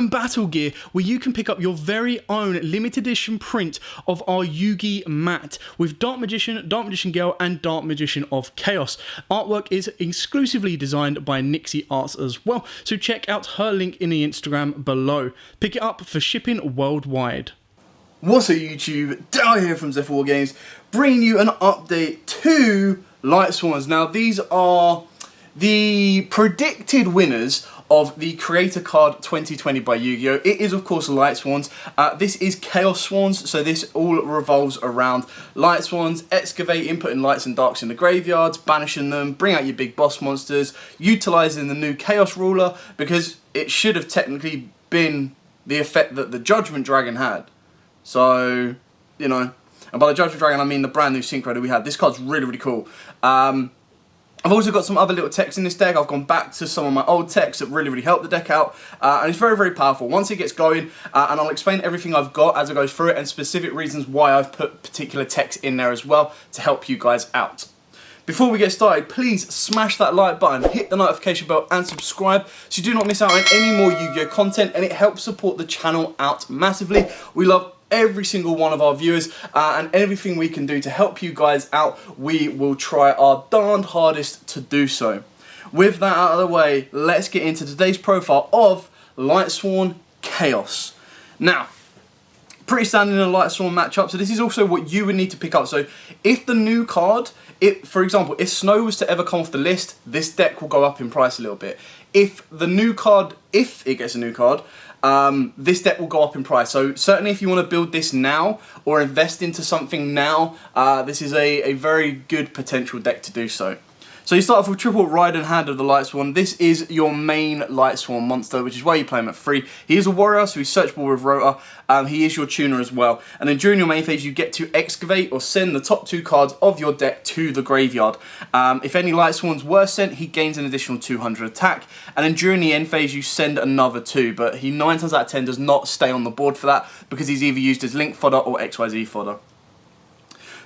and Battle Gear, where you can pick up your very own limited edition print of our Yugi mat with Dark Magician Girl, and Dark Magician of Chaos. Artwork is exclusively designed by Nixie Arts as well, so check out her link in the Instagram below. Pick it up for shipping worldwide. What's up YouTube, Dal here from Zephyr War Games, bringing you an update to Lightsworns. Now these are the predicted winners of the Creator Card 2020 by Yugioh. It is of course Lightsworns. This is Chaos Swans, so this all revolves around Lightsworns, excavating, putting lights and darks in the graveyards, banishing them, bring out your big boss monsters, utilising the new Chaos Ruler, because it should have technically been the effect that the Judgment Dragon had. So, you know, and by the Judgment Dragon I mean the brand new Synchro that we had. This card's really, really cool. I've also got some other little techs in this deck. I've gone back to some of my old techs that really, really helped the deck out. And it's very, very powerful. Once it gets going, and I'll explain everything I've got as I go through it and specific reasons why I've put particular techs in there as well to help you guys out. Before we get started, please smash that like button, hit the notification bell and subscribe so you do not miss out on any more Yu-Gi-Oh content, and it helps support the channel out massively. We love every single one of our viewers, and everything we can do to help you guys out, we will try our darned hardest to do so. With that out of the way, let's get into today's profile of Lightsworn Chaos. Now, pretty standard in a Lightsworn matchup, so this is also what you would need to pick up. So if the new card, for example, if Snow was to ever come off the list, this deck will go up in price a little bit. If the new card, if it gets a new card, this deck will go up in price. So certainly if you want to build this now or invest into something now, this is a very good potential deck to do so. So you start off with triple Ride and Hand of the Lightsworn. This is your main Lightsworn monster, which is why you play him at 3. He is a warrior, so he's searchable with Rota. He is your tuner as well. And then during your main phase, you get to excavate or send the top 2 cards of your deck to the graveyard. If any Lightsworns were sent, he gains an additional 200 attack. And then during the end phase, you send another 2. But he 9 times out of 10 does not stay on the board for that, because he's either used as Link fodder or XYZ fodder.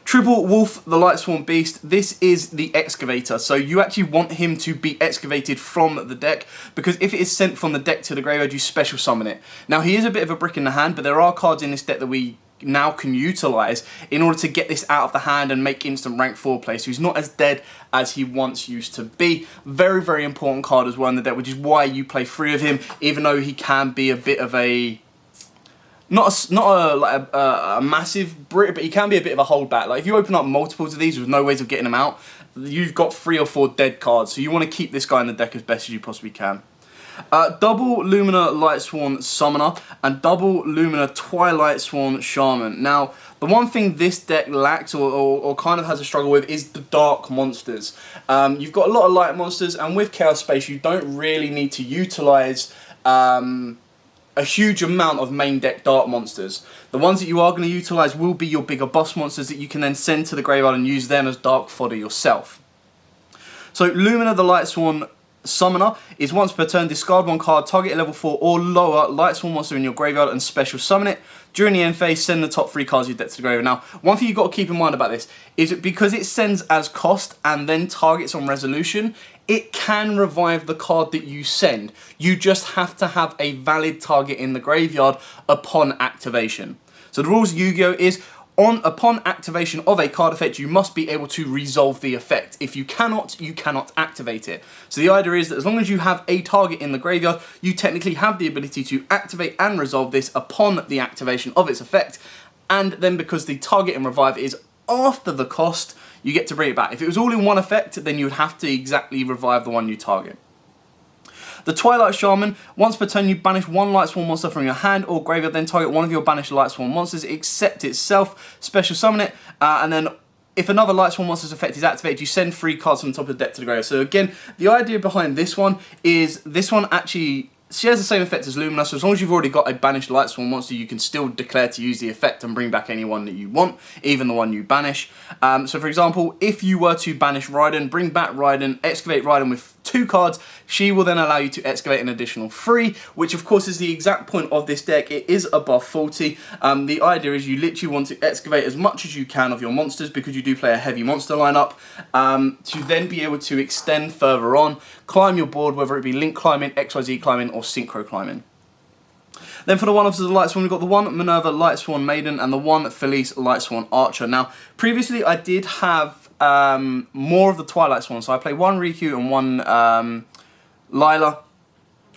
Triple Wolf, the Lightsworn Beast. This is the Excavator, so you actually want him to be excavated from the deck, because if it is sent from the deck to the graveyard, you special summon it. Now, he is a bit of a brick in the hand, but there are cards in this deck that we now can utilise in order to get this out of the hand and make instant rank 4 play, so he's not as dead as he once used to be. Very, very important card as well in the deck, which is why you play 3 of him, even though he can be a bit of a... Not a massive Brit, but he can be a bit of a holdback. Like if you open up multiples of these with no ways of getting them out, you've got 3 or 4 dead cards. So you want to keep this guy in the deck as best as you possibly can. Double Lumina Lightsworn Summoner and double Lumina Twilight Sworn Shaman. Now, the one thing this deck lacks or kind of has a struggle with is the dark monsters. You've got a lot of light monsters, and with Chaos Space, you don't really need to utilise a huge amount of main deck dark monsters. The ones that you are going to utilise will be your bigger boss monsters that you can then send to the graveyard and use them as dark fodder yourself. So Lumina the Lightsworn Summoner is once per turn, discard 1 card, target a level 4 or lower Lightsworn monster in your graveyard and special summon it. During the end phase, send the top 3 cards of your deck to the graveyard. Now, one thing you've got to keep in mind about this is that because it sends as cost and then targets on resolution, it can revive the card that you send. You just have to have a valid target in the graveyard upon activation. So the rules of Yu-Gi-Oh is, upon activation of a card effect, you must be able to resolve the effect. If you cannot, you cannot activate it. So the idea is that as long as you have a target in the graveyard, you technically have the ability to activate and resolve this upon the activation of its effect. And then because the target and revive is after the cost, you get to bring it back. If it was all in one effect, then you would have to exactly revive the one you target. The Twilight Shaman, once per turn you banish 1 Lightsworn monster from your hand or graveyard, then target one of your banished Lightsworn monsters except itself, special summon it, and then if another Lightsworn monster's effect is activated, you send 3 cards from the top of the deck to the graveyard. So again, the idea behind this one is this one actually shares the same effect as Lumina, so as long as you've already got a banished Lightsworn monster, you can still declare to use the effect and bring back anyone that you want, even the one you banish. So for example, if you were to banish Raiden, bring back Raiden, excavate Raiden with 2 cards, she will then allow you to excavate an additional 3, which of course is the exact point of this deck. It is above 40. The idea is you literally want to excavate as much as you can of your monsters, because you do play a heavy monster lineup, to then be able to extend further on, climb your board, whether it be link climbing, XYZ climbing, or synchro climbing. Then for the one-offs of the Lightsworn, we've got the one Minerva Lightsworn Maiden and the one Felice Lightsworn Archer. Now, previously I did have more of the Twilight Swan, so I played one Riku and one Lila.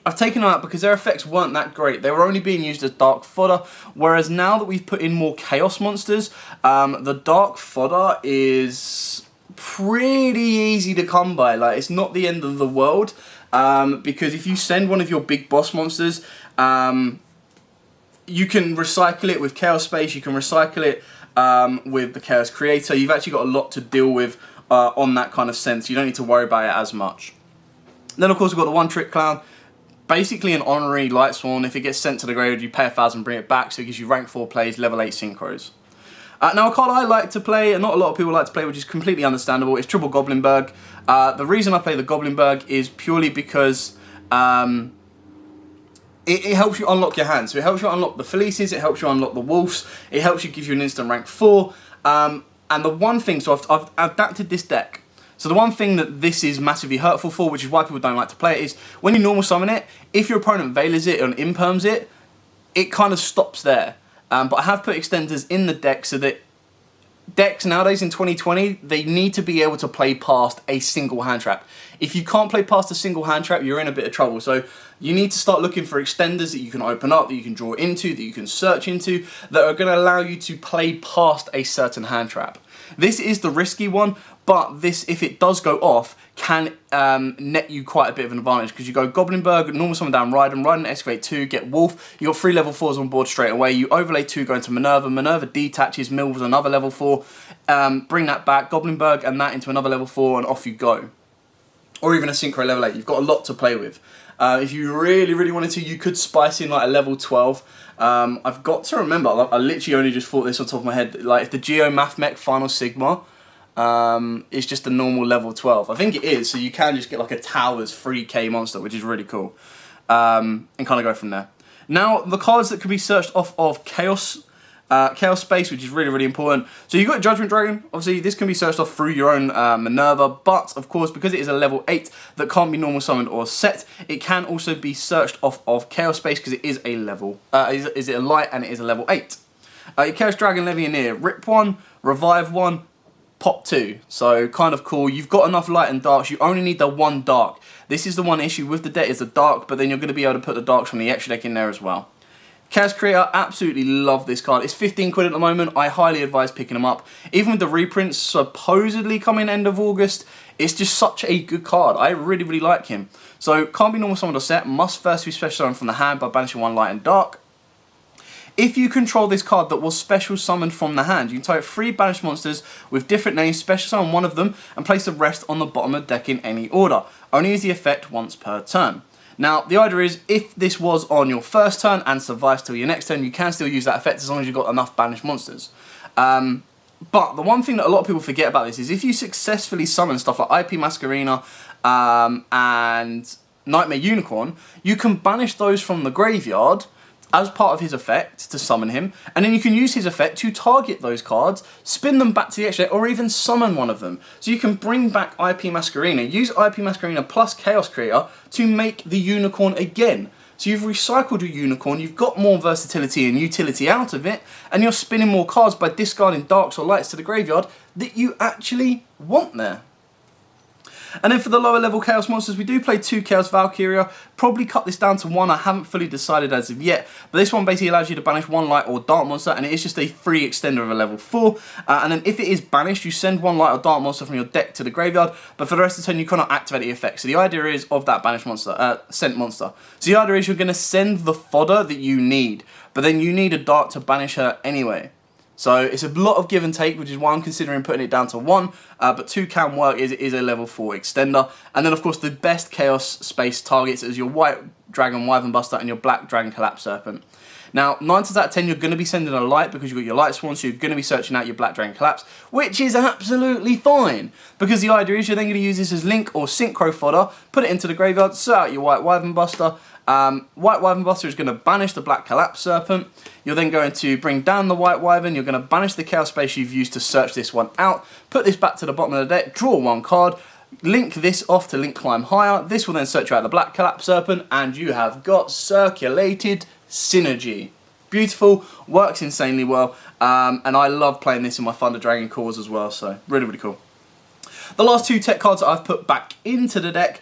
I've taken them out because their effects weren't that great. They were only being used as dark fodder, whereas now that we've put in more chaos monsters, the dark fodder is pretty easy to come by. Like, it's not the end of the world, because if you send one of your big boss monsters, you can recycle it with Chaos Space, you can recycle it with the Chaos Creator. You've actually got a lot to deal with on that kind of sense. You don't need to worry about it as much. Then of course we've got the one Trick Clown. Basically an honorary Lightsworn. If it gets sent to the graveyard, you pay 1,000, bring it back, so it gives you rank 4 plays, level 8 synchros. Now a card I like to play, and not a lot of people like to play, which is completely understandable, is Triple Goblinberg. The reason I play the Goblinberg is purely because it helps you unlock your hand. So it helps you unlock the Felices, it helps you unlock the Wolves, it helps you give you an instant rank 4. And the one thing, so I've adapted this deck. So the one thing that this is massively hurtful for, which is why people don't like to play it, is when you normal summon it, if your opponent Veilers it and imperms it, it kind of stops there. But I have put extenders in the deck so that decks nowadays in 2020, they need to be able to play past a single hand trap. If you can't play past a single hand trap, you're in a bit of trouble. So you need to start looking for extenders that you can open up, that you can draw into, that you can search into, that are going to allow you to play past a certain hand trap. This is the risky one, but this, if it does go off, can net you quite a bit of an advantage, because you go Goblinberg, normal summon down Raiden, Excavate 2, get Wolf, you got 3 level 4s on board straight away, you overlay 2, go into Minerva detaches, Mills another level 4, bring that back, Goblinberg and that into another level 4, and off you go. Or even a Synchro level 8, you've got a lot to play with. If you really wanted to, you could spice in like a level 12. I've got to remember, I literally only just thought this on top of my head, like if the Geo Math Mech Final Sigma is just a normal level 12. I think it is, so you can just get like a Towers 3k monster, which is really cool. And kind of go from there. Now, the cards that can be searched off of Chaos Space, which is really important. So you've got Judgment Dragon. Obviously, this can be searched off through your own Minerva, but of course, because it is a level 8 that can't be normal summoned or set, it can also be searched off of Chaos Space because it is a level, is it a light, and it is a level 8. Your Chaos Dragon Legionnaire, rip 1, revive 1, pop 2. So kind of cool. You've got enough light and darks. You only need the one dark. This is the one issue with the deck, is the dark, but then you're going to be able to put the darks from the extra deck in there as well. Chaos Creator, absolutely love this card. It's 15 quid at the moment. I highly advise picking them up. Even with the reprints supposedly coming end of August, it's just such a good card. I really like him. So, can't be normal summoned or set. Must first be special summoned from the hand by banishing 1 light and dark. If you control this card that was special summoned from the hand, you can type 3 banished monsters with different names, special summon one of them, and place the rest on the bottom of the deck in any order. Only use the effect once per turn. Now, the idea is, if this was on your first turn and survives till your next turn, you can still use that effect as long as you've got enough banished monsters. But the one thing that a lot of people forget about this is if you successfully summon stuff like IP Masquerena and Nightmare Unicorn, you can banish those from the graveyard as part of his effect to summon him, and then you can use his effect to target those cards, spin them back to the extra deck, or even summon one of them. So you can bring back IP Masquerena, use IP Masquerena plus Chaos Creator to make the Unicorn again. So you've recycled your Unicorn, you've got more versatility and utility out of it, and you're spinning more cards by discarding darks or lights to the graveyard that you actually want there. And then for the lower level Chaos monsters, we do play 2 Chaos Valkyria. Probably cut this down to 1, I haven't fully decided as of yet. But this one basically allows you to banish 1 light or dark monster, and it is just a free extender of a level 4. And then if it is banished, you send 1 light or dark monster from your deck to the graveyard, but for the rest of the turn you cannot activate the effect. So the idea is of that banished monster, sent monster. So the idea is you're going to send the fodder that you need, but then you need a dark to banish her anyway. So it's a lot of give and take, which is why I'm considering putting it down to 1, but 2 can work, it is a level 4 extender. And then of course the best Chaos Space targets is your White Dragon Wyvern Buster and your Black Dragon Collapse Serpent. Now 9 times out of 10 you're going to be sending a light because you've got your Lightsworn, so you're going to be searching out your Black Dragon Collapse, which is absolutely fine, because the idea is you're then going to use this as Link or Synchro fodder, put it into the graveyard, sort out your White Wyvern Buster. White Wyvern Buster is going to banish the Black Collapse Serpent. You're then going to bring down the White Wyvern. You're going to banish the Chaos Space you've used to search this one out. Put this back to the bottom of the deck. Draw 1 card. link this off to link climb higher. This will then search you out the Black Collapse Serpent, and you have got circulated synergy. Beautiful, works insanely well, and I love playing this in my Thunder Dragon cores as well, so really, really cool. The last two tech cards that I've put back into the deck,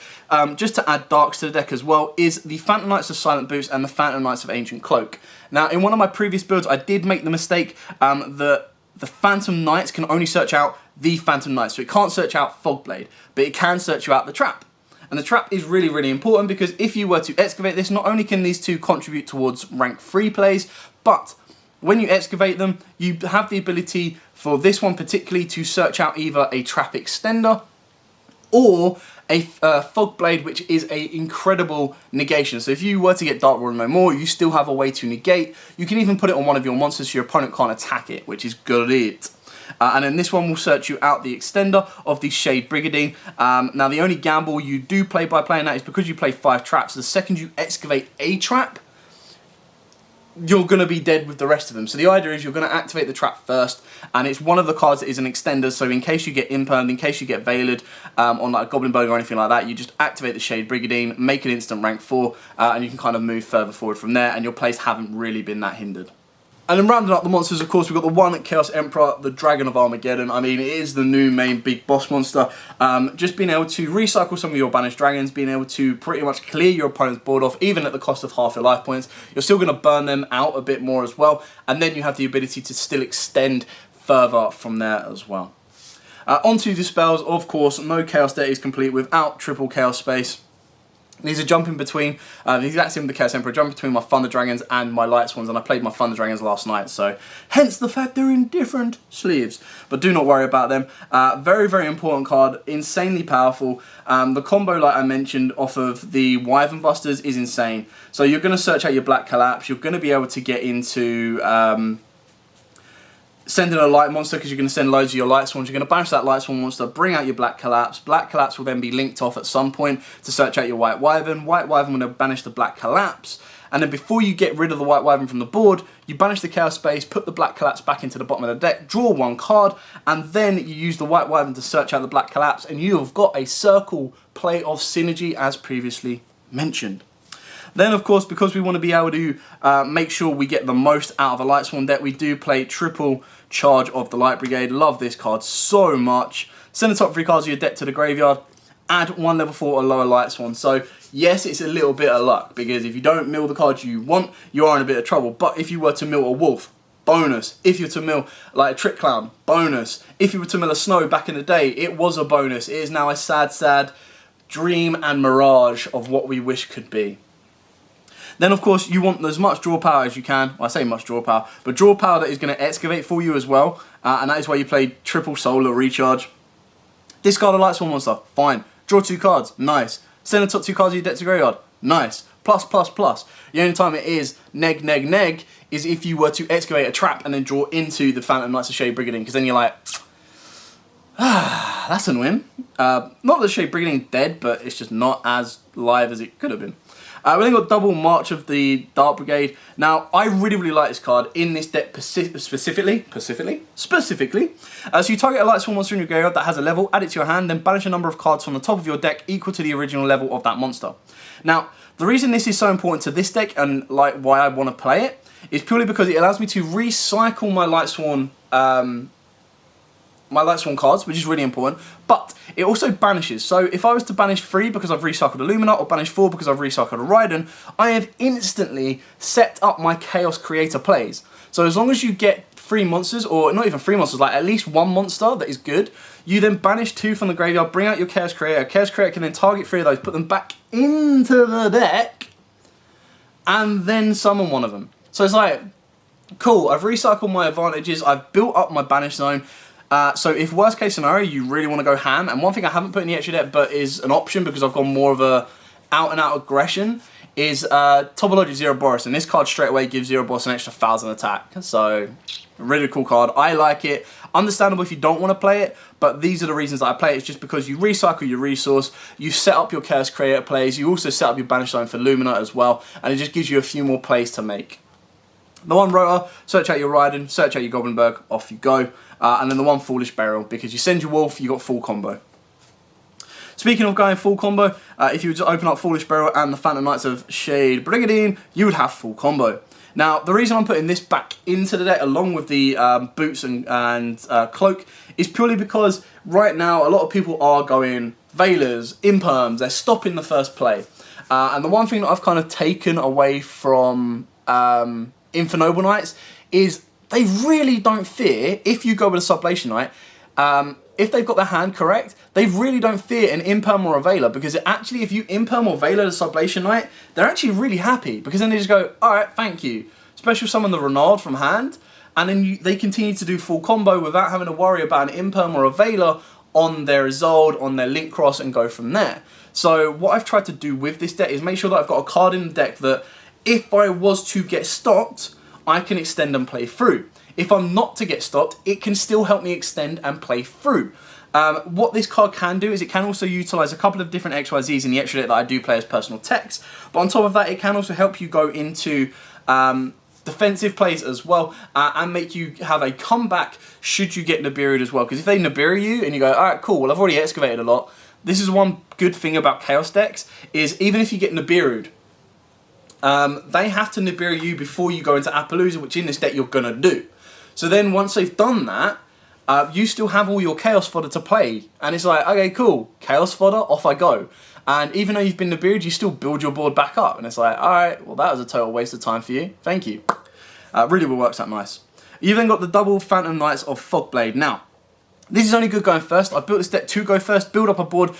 just to add darks to the deck as well, is the Phantom Knights of Silent Boots and the Phantom Knights of Ancient Cloak. Now, in one of my previous builds, I did make the mistake that the Phantom Knights can only search out the Phantom Knights, so it can't search out Fogblade, but it can search you out the Trap. And the Trap is really, really important because if you were to excavate this, not only can these two contribute towards rank 3 plays, but when you excavate them, you have the ability for this one particularly to search out either a Trap Extender or a Fogblade, which is an incredible negation. So if you were to get Dark Roar no more, you still have a way to negate. You can even put it on one of your monsters so your opponent can't attack it, which is great. And then this one will search you out the extender of the Shade Brigandine. Now the only gamble you do play by playing that is because you play 5 traps, the second you excavate a trap, you're going to be dead with the rest of them. So the idea is you're going to activate the trap first, and it's one of the cards that is an extender, so in case you get impermed, in case you get Veiled on like a Goblin Bug or anything like that, you just activate the Shade Brigandine, make an instant rank 4, and you can kind of move further forward from there, and your plays haven't really been that hindered. And then rounding up the monsters, of course, we've got the one Chaos Emperor, the Dragon of Armageddon. I mean, it is the new main big boss monster. Just being able to recycle some of your banished dragons, being able to pretty much clear your opponent's board off, even at the cost of half your life points. You're still going to burn them out a bit more as well. And then you have the ability to still extend further from there as well. Onto the spells, of course, no Chaos deck is complete without triple Chaos Space. These are jumping between, the exact same with the Chaos Emperor, jumping between my Thunder Dragons and my Lightsworns, and I played my Thunder Dragons last night, so hence the fact they're in different sleeves. But do not worry about them. Very, very important card, insanely powerful. The combo, like I mentioned, off of the Wyvern Busters is insane. So you're going to search out your Black Collapse, you're going to be able to get into sending a light monster because you're going to send loads of your Lightsworns. You're going to banish that Lightsworn monster, bring out your Black Collapse. Black Collapse will then be linked off at some point to search out your White Wyvern. White Wyvern will then banish the Black Collapse. And then before you get rid of the White Wyvern from the board, you banish the Chaos Space, put the Black Collapse back into the bottom of the deck, draw 1 card, and then you use the White Wyvern to search out the Black Collapse, and you have got a circle play of synergy as previously mentioned. Then, of course, because we want to be able to make sure we get the most out of a Lightsworn deck, we do play triple charge of the Light Brigade. Love this card so much. Send the top 3 cards of your deck to the graveyard. Add 1 level 4 or lower Lightsworn. So, yes, it's a little bit of luck, because if you don't mill the cards you want, you are in a bit of trouble. But if you were to mill a Wolf, bonus. If you were to mill like a Trick Clown, bonus. If you were to mill a Snow back in the day, it was a bonus. It is now a sad, sad dream and mirage of what we wish could be. Then, of course, you want as much draw power as you can. Well, I say much draw power, but draw power that is going to excavate for you as well. And that is why you play triple solar recharge. Discard a Lightsworn monster. Fine. Draw 2 cards. Nice. Send the top 2 cards of your deck to graveyard. Nice. Plus, plus, plus. The only time it is neg, neg, neg is if you were to excavate a trap and then draw into the Phantom Knights of Shade Brigandine, because then you're like, ah, that's annoying. Not that Shade Brigandine dead, but it's just not as live as it could have been. We then got double March of the Dark Brigade. Now, I really, really like this card in this deck specifically. So you target a Lightsworn monster in your graveyard that has a level, add it to your hand, then banish a number of cards from the top of your deck equal to the original level of that monster. Now, the reason this is so important to this deck and like why I want to play it is purely because it allows me to recycle my Lightsworn cards, which is really important, but it also banishes. So if I was to banish 3 because I've recycled a Lumina, or banish 4 because I've recycled a Raiden, I have instantly set up my Chaos Creator plays. So as long as you get 3 monsters, or not even 3 monsters, like at least 1 monster that is good, you then banish 2 from the graveyard, bring out your Chaos Creator. Chaos Creator can then target 3 of those, put them back into the deck, and then summon one of them. So it's like, cool, I've recycled my advantages, I've built up my banish zone. So if worst case scenario, you really want to go ham, and one thing I haven't put in the extra deck, but is an option because I've gone more of a out and out aggression, is Topologic Zero Boros, and this card straight away gives Zero Boros an extra 1000 attack. So really cool card. I like it. Understandable if you don't want to play it, but these are the reasons that I play it. It's just because you recycle your resource, you set up your Chaos Creator plays, you also set up your banish zone for Lumina as well, and it just gives you a few more plays to make. The one Rotor, search out your Raiden, search out your Goblin Berg, off you go. And then the one Foolish Burial, because you send your Wolf, you got full combo. Speaking of going full combo, if you were to open up Foolish Burial and the Phantom Knights of Shade Brigandine, you would have full combo. Now, the reason I'm putting this back into the deck along with the boots and cloak is purely because right now a lot of people are going Veilers, Imperms, they're stopping the first play. And the one thing that I've kind of taken away from Infernoble Knights is they really don't fear, if you go with a Sublation Knight, if they've got their hand correct, they really don't fear an Imperm or a Veiler, because actually if you Imperm or Veiler the Sublation Knight, they're actually really happy, because then they just go, alright, thank you. Especially summon the Renard from hand, and then they continue to do full combo without having to worry about an Imperm or a Veiler on their Isolde, on their Link Cross, and go from there. So what I've tried to do with this deck is make sure that I've got a card in the deck that if I was to get stopped, I can extend and play through. If I'm not to get stopped, it can still help me extend and play through. What this card can do is it can also utilise a couple of different XYZs in the extra deck that I do play as personal text. But on top of that, it can also help you go into defensive plays as well, and make you have a comeback should you get Nibiru'd as well. Because if they Nibiru you and you go, alright, cool, well I've already excavated a lot. This is one good thing about Chaos decks, is even if you get Nibiru'd, they have to Nibiru you before you go into Appaloosa, which in this deck you're going to do. So then once they've done that, you still have all your Chaos fodder to play. And it's like, okay, cool, Chaos fodder, off I go. And even though you've been Nibiru'd, you still build your board back up. And it's like, alright, well that was a total waste of time for you. Thank you. Really will works out nice. You've then got the double Phantom Knights of Fogblade. Now, this is only good going first. I've built this deck to go first, build up a board,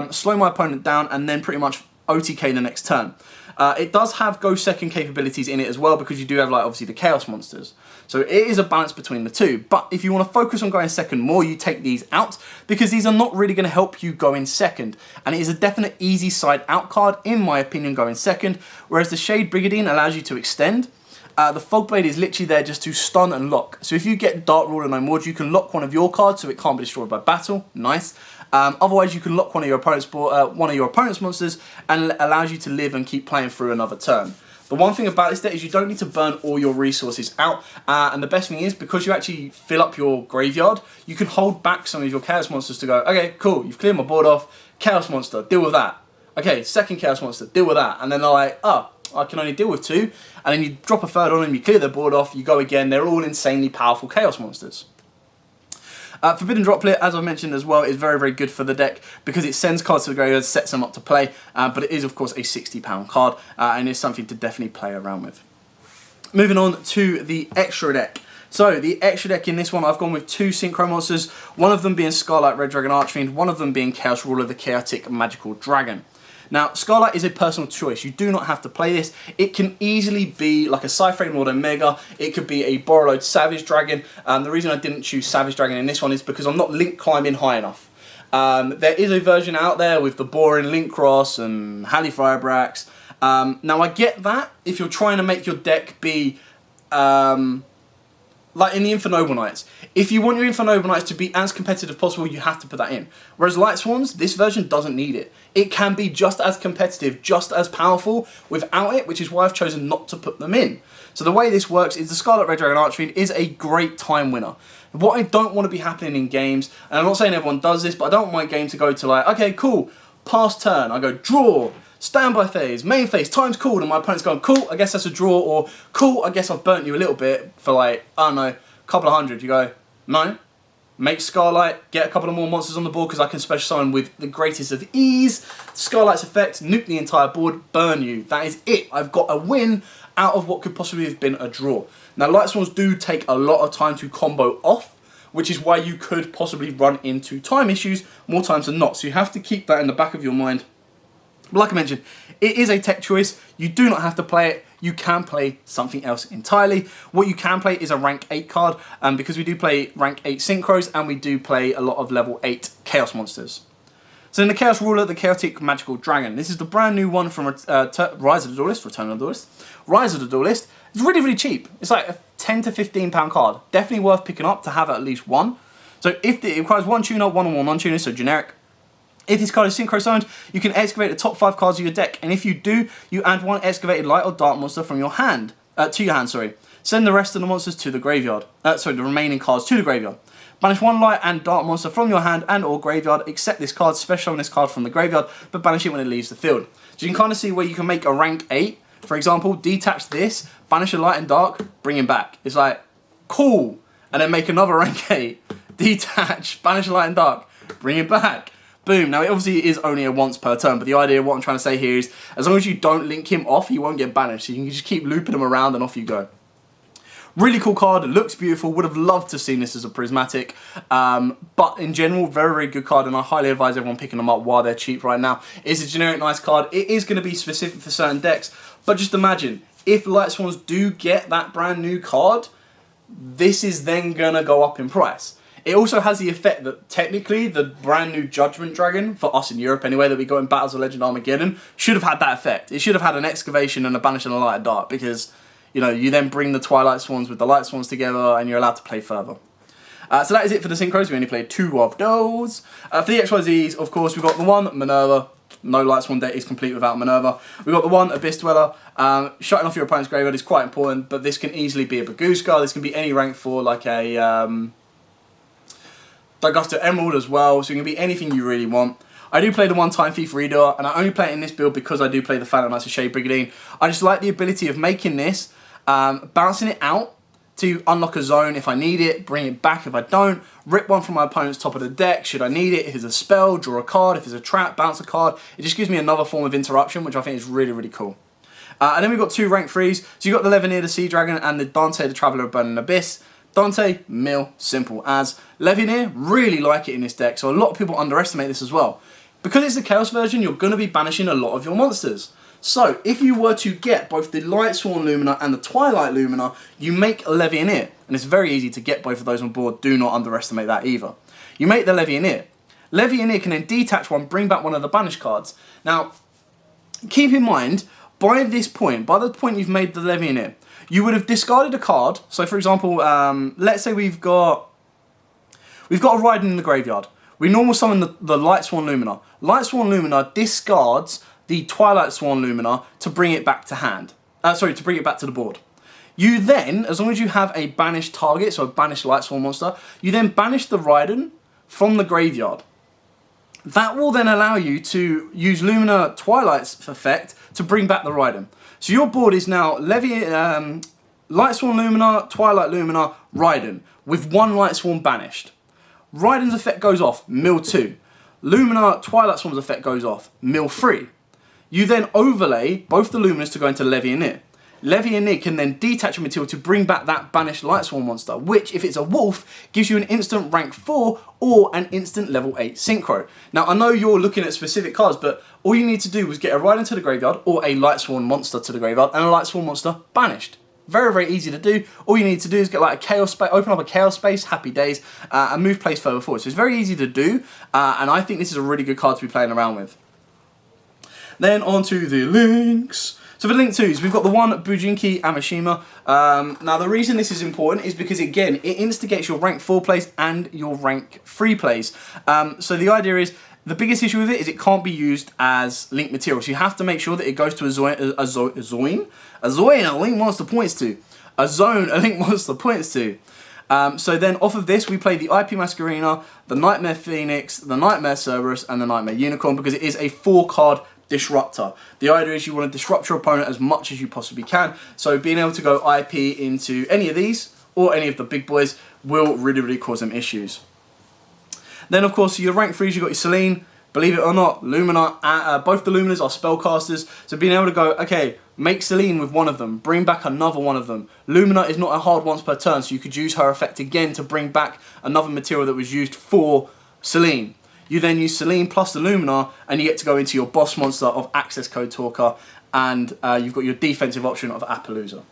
slow my opponent down, and then pretty much OTK the next turn. It does have go second capabilities in it as well, because you do have, like, obviously the Chaos monsters. So it is a balance between the two. But if you want to focus on going second more, you take these out, because these are not really going to help you go in second. And it is a definite easy side out card, in my opinion, going second. Whereas the Shade Brigandine allows you to extend. The Fogblade is literally there just to stun and lock. So if you get Dark Ruler no more, you can lock one of your cards so it can't be destroyed by battle. Nice. Otherwise, you can lock one of your opponent's monsters, and it allows you to live and keep playing through another turn. The one thing about this deck is you don't need to burn all your resources out, and the best thing is, because you actually fill up your graveyard, you can hold back some of your Chaos monsters to go, okay, cool, you've cleared my board off, Chaos monster, deal with that. Okay, second Chaos monster, deal with that. And then they're like, oh, I can only deal with two, and then you drop a third on them, you clear their board off, you go again, they're all insanely powerful Chaos monsters. Forbidden Droplet, as I've mentioned as well, is very, very good for the deck because it sends cards to the graveyard, sets them up to play, but it is, of course, a £60 card, and is something to definitely play around with. Moving on to the extra deck. So, the extra deck in this one, I've gone with two Synchro monsters, one of them being Scarlet Red Dragon Archfiend, one of them being Chaos Ruler, the Chaotic Magical Dragon. Now, Scarlet is a personal choice. You do not have to play this. It can easily be like a Cypher Lord Omega. It could be a Borrowed Savage Dragon. The reason I didn't choose Savage Dragon in this one is because I'm not link climbing high enough. There is a version out there with the boring Link Cross and Halley Firebrax. Now, I get that if you're trying to make your deck be like in the Infernoble Knights. If you want your Infernoble Knights to be as competitive as possible, you have to put that in. Whereas Lightsworns, this version doesn't need it. It can be just as competitive, just as powerful without it, which is why I've chosen not to put them in. So the way this works is the Scarlet Red Dragon Archfiend is a great time winner. What I don't want to be happening in games, and I'm not saying everyone does this, but I don't want my game to go to like, okay, cool, pass turn, I go draw, standby phase, main phase, time's called, and my opponent's going, cool, I guess that's a draw, or cool, I guess I've burnt you a little bit for like, I don't know, a couple of hundred. You go, no, make Scarlight, get a couple of more monsters on the board because I can special summon with the greatest of ease. Scarlight's effect, nuke the entire board, burn you. That is it. I've got a win out of what could possibly have been a draw. Now, Lightsworns do take a lot of time to combo off, which is why you could possibly run into time issues more times than not. So you have to keep that in the back of your mind. But like I mentioned, it is a tech choice. You do not have to play it. You can play something else entirely. What you can play is a rank 8 card, because we do play rank 8 Synchros and we do play a lot of level 8 Chaos monsters. So in the Chaos Ruler, the Chaotic Magical Dragon. This is the brand new one from Rise of the Duelist, Return of the Duelist. Rise of the Duelist. It's really, really cheap. It's like a £10 to £15 card. Definitely worth picking up to have at least one. So if it requires one tuner, one or more non-tuners, so generic. If this card is Synchro summoned, you can excavate the top 5 cards of your deck, and if you do, you add one excavated light or dark monster from your hand, to your hand, sorry. Send the rest of the monsters to the graveyard. The remaining cards to the graveyard. Banish one light and dark monster from your hand and or graveyard, except this card, special summon this card from the graveyard, but banish it when it leaves the field. So you can kind of see where you can make a rank 8, for example, detach this, banish a light and dark, bring him back. It's like, cool. And then make another rank 8, detach, banish a light and dark, bring it back. Boom. Now, it obviously is only a once per turn, but the idea of what I'm trying to say here is, as long as you don't link him off, he won't get banished. So you can just keep looping him around and off you go. Really cool card, looks beautiful, would have loved to have seen this as a prismatic, but in general, very, very good card, and I highly advise everyone picking them up while they're cheap right now. It's a generic nice card. It is going to be specific for certain decks, but just imagine, if Lightsworns do get that brand new card, this is then going to go up in price. It also has the effect that technically the brand new Judgment Dragon, for us in Europe anyway, that we got in Battles of Legend Armageddon, should have had that effect. It should have had an Excavation and a Banish and a Light and Dark, because you know, you then bring the Twilight Swans with the Light Swans together and you're allowed to play further. So that is it for the synchros. We only played 2 of those. For the XYZs, of course, we've got the one, Minerva. No Light Swan deck is complete without Minerva. We've got the one, Abyss Dweller. Shutting off your opponent's graveyard is quite important, but this can easily be a Baguska. This can be any rank 4, like a Dagusta Emerald as well. So it can be anything you really want. I do play the one Time Thief Reader, and I only play it in this build because I do play the Phantom Knights of Shade Brigandine. I just like the ability of making this, bouncing it out to unlock a zone if I need it, bring it back if I don't, rip one from my opponent's top of the deck should I need it, if it's a spell, draw a card, if it's a trap, bounce a card. It just gives me another form of interruption, which I think is really, really cool. And then we've got 2 rank 3s. So you've got the Levineer, the Sea Dragon, and the Dante, the Traveller of Burning Abyss. Dante, mill, simple as. Levineer, really like it in this deck, so a lot of people underestimate this as well. Because it's the Chaos version, you're going to be banishing a lot of your monsters. So, if you were to get both the Lightsworn Lumina and the Twilight Lumina, you make a Levineer. And it's very easy to get both of those on board. Do not underestimate that either. You make the Levineer. Levineer can then detach one, bring back one of the banished cards. Now, keep in mind, by this point, by the point you've made the Levineer, you would have discarded a card. So, for example, let's say we've got a Raiden in the graveyard. We normal summon the Lightsworn Lumina. Lightsworn Lumina discards the Twilight Swan Lumina to bring it back to hand. To bring it back to the board. You then, as long as you have a banished target, so a banished Lightsworn monster, you then banish the Raiden from the graveyard. That will then allow you to use Lumina Twilight's effect to bring back the Raiden. So your board is now Lightsworn Lumina, Twilight Lumina, Raiden, with one Lightsworn banished. Raiden's effect goes off, mill 2. Lumina Twilight Swan's effect goes off, mill 3. You then overlay both the Luminas to go into Levineer. Levineer can then detach a material to bring back that banished Lightsworn monster, which, if it's a wolf, gives you an instant rank 4 or an instant level 8 synchro. Now, I know you're looking at specific cards, but all you need to do was get a Raiden to the graveyard or a Lightsworn monster to the graveyard and a Lightsworn monster banished. Very, very easy to do. All you need to do is get like a chaos space, open up a chaos space, happy days, and move plays further forward. So it's very easy to do, and I think this is a really good card to be playing around with. Then on to the links. So for the link 2s, we've got the one Bujinki Amashima. Now the reason this is important is because, again, it instigates your rank 4 plays and your rank 3 plays. So the idea is, the biggest issue with it is it can't be used as link material. So you have to make sure that it goes to a zone a link monster points to. A zone a link monster points to. So then off of this, we play the IP Masquerena, the Nightmare Phoenix, the Nightmare Cerberus, and the Nightmare Unicorn, because it is a 4-card disruptor. The idea is you want to disrupt your opponent as much as you possibly can. So being able to go IP into any of these, or any of the big boys, will really, really cause them issues. Then, of course, your rank 3s, you've got your Selene. Believe it or not, Lumina, both the Luminas are spellcasters. So being able to go, okay, make Selene with one of them, bring back another one of them. Lumina is not a hard once per turn, so you could use her effect again to bring back another material that was used for Selene. You then use Selene plus the Lumina, and you get to go into your boss monster of Access Code Talker, and you've got your defensive option of Appaloosa.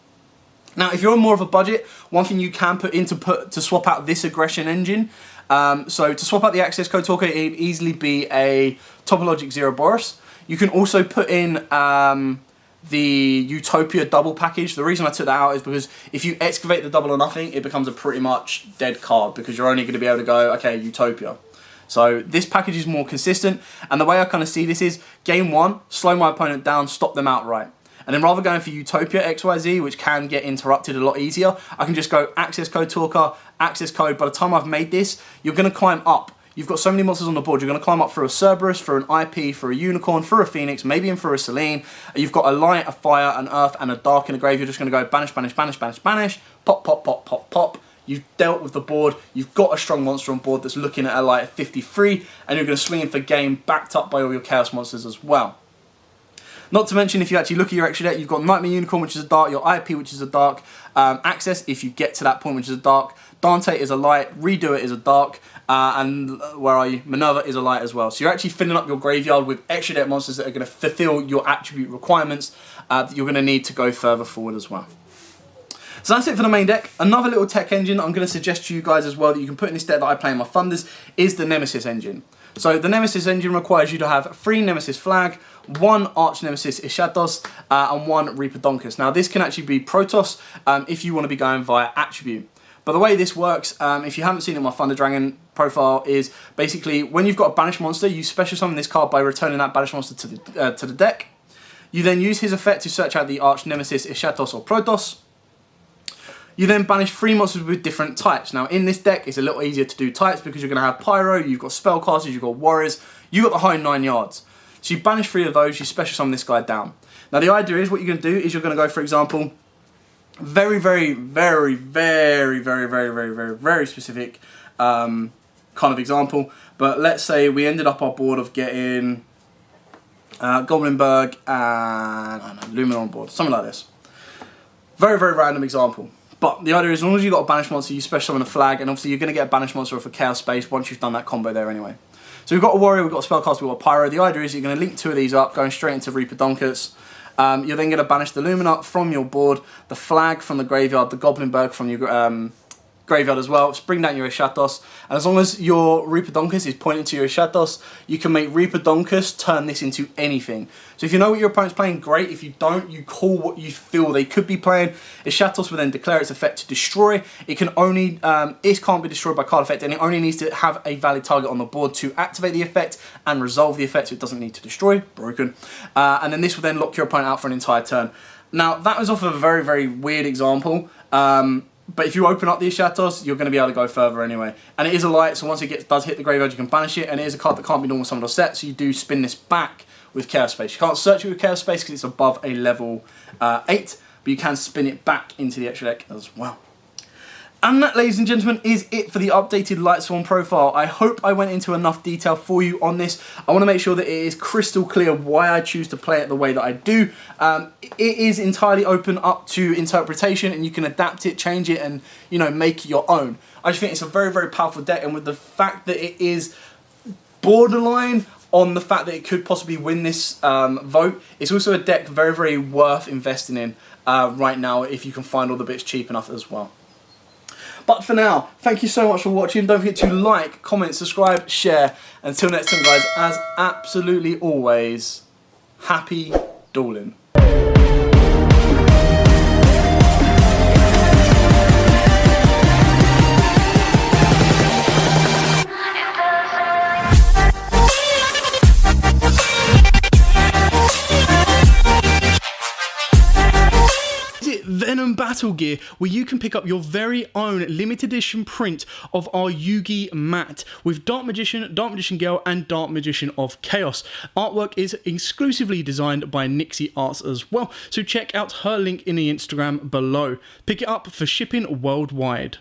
Now, if you're on more of a budget, one thing you can put in to swap out this aggression engine. So to swap out the Access Code Talker, it'd easily be a Topologic Zero-Boros. You can also put in the Utopia double package. The reason I took that out is because if you excavate the double or nothing, it becomes a pretty much dead card, because you're only going to be able to go, okay, Utopia. So this package is more consistent, and the way I kind of see this is, game 1, slow my opponent down, stop them outright. And then rather than going for Utopia XYZ, which can get interrupted a lot easier, I can just go access code talker, access code. By the time I've made this, you're going to climb up. You've got so many monsters on the board, you're going to climb up through a Cerberus, through an IP, through a Unicorn, through a Phoenix, maybe even through a Selene. You've got a Light, a Fire, an Earth, and a Dark in the grave. You're just going to go banish, banish, banish, banish, banish, pop, pop, pop, pop, pop. You've dealt with the board, you've got a strong monster on board that's looking at a light at 53, and you're going to swing in for game, backed up by all your Chaos monsters as well. Not to mention, if you actually look at your extra deck, you've got Nightmare Unicorn, which is a dark, your IP, which is a dark, Access, if you get to that point, which is a dark, Dante is a light, Redo It is a dark, and where are you? Minerva is a light as well. So you're actually filling up your graveyard with extra deck monsters that are going to fulfill your attribute requirements that you're going to need to go further forward as well. So that's it for the main deck. Another little tech engine I'm going to suggest to you guys as well that you can put in this deck that I play in my Thunders is the Nemesis engine. So the Nemesis engine requires you to have 3 Nemesis Flag, 1 Arch Nemesis Ishatos, and 1 Reaper Donkus. Now this can actually be Protoss if you want to be going via attribute. But the way this works, if you haven't seen it in my Thunder Dragon profile, is basically when you've got a banished monster, you special summon this card by returning that banished monster to the deck. You then use his effect to search out the Arch Nemesis Ishatos or Protoss. You then banish 3 monsters with different types. Now in this deck, it's a little easier to do types because you're going to have Pyro, you've got Spellcasters, you've got Warriors, you've got the whole 9 yards. So you banish 3 of those, you special summon this guy down. Now the idea is what you're going to do is you're going to go, for example, very specific kind of example. But let's say we ended up our board of getting Goblinberg and I don't know, Lumina on board, something like this. Very random example. But the idea is, as long as you've got a banished monster, you special summon a flag, and obviously you're going to get a banished monster off a Chaos Space once you've done that combo there anyway. So we've got a Warrior, we've got a Spellcaster, we've got a Pyro. The idea is you're going to link 2 of these up, going straight into Reaper Donkus. You're then going to banish the Lumina from your board, the flag from the graveyard, the Goblinberg from your graveyard as well. Just bring down your Ishatos, and as long as your Reaper Donkus is pointing to your Ishatos, you can make Reaper Donkus turn this into anything. So if you know what your opponent's playing, great. If you don't, you call what you feel they could be playing. Ishatos will then declare its effect to destroy. It can only, it can't be destroyed by card effect, and it only needs to have a valid target on the board to activate the effect and resolve the effect, so it doesn't need to destroy. Broken. And then this will then lock your opponent out for an entire turn. Now that was off of a very weird example. But if you open up the Ishatos, you're going to be able to go further anyway. And it is a light, so once it does hit the graveyard, you can banish it. And it is a card that can't be normal summoned or set, so you do spin this back with Chaos Space. You can't search it with Chaos Space because it's above a level 8, but you can spin it back into the extra deck as well. And that, ladies and gentlemen, is it for the updated Lightsworn profile. I hope I went into enough detail for you on this. I want to make sure that it is crystal clear why I choose to play it the way that I do. It is entirely open up to interpretation, and you can adapt it, change it, and, you know, make it your own. I just think it's a very powerful deck, and with the fact that it is borderline on the fact that it could possibly win this vote, it's also a deck very worth investing in right now if you can find all the bits cheap enough as well. But for now, thank you so much for watching. Don't forget to like, comment, subscribe, share. Until next time, guys, as absolutely always, happy dueling. Venom Battle Gear, where you can pick up your very own limited edition print of our Yugioh mat with Dark Magician Girl, and Dark Magician of Chaos. Artwork is exclusively designed by Nixie Arts as well, so check out her link in the Instagram below. Pick it up for shipping worldwide.